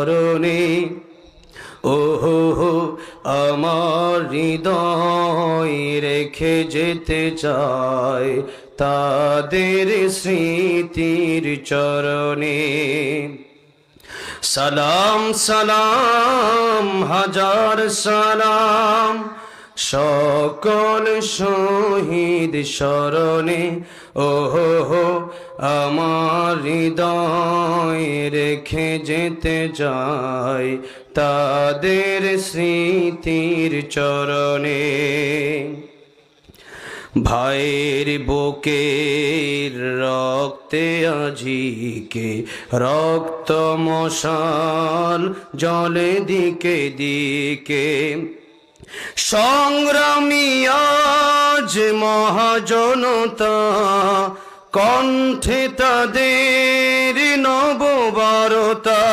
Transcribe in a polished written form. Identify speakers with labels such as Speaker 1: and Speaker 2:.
Speaker 1: চরণে। ওহো হো আমার হৃদয় রেখে যেতে চায় তাদের স্মৃতির চরণে। সালাম সালাম হাজার সালাম সকল শহীদ স্মরণে। ওহো হো আমার হৃদয় রেখে যেতে চায় তাদের স্মৃতির চরণে। ভাইয়ের বুকের রক্তে আজিকে রক্ত মশাল জলে দিকে দিকে। সংগ্রামী আজ মহাজনতা কণ্ঠে তাদের নববারতা।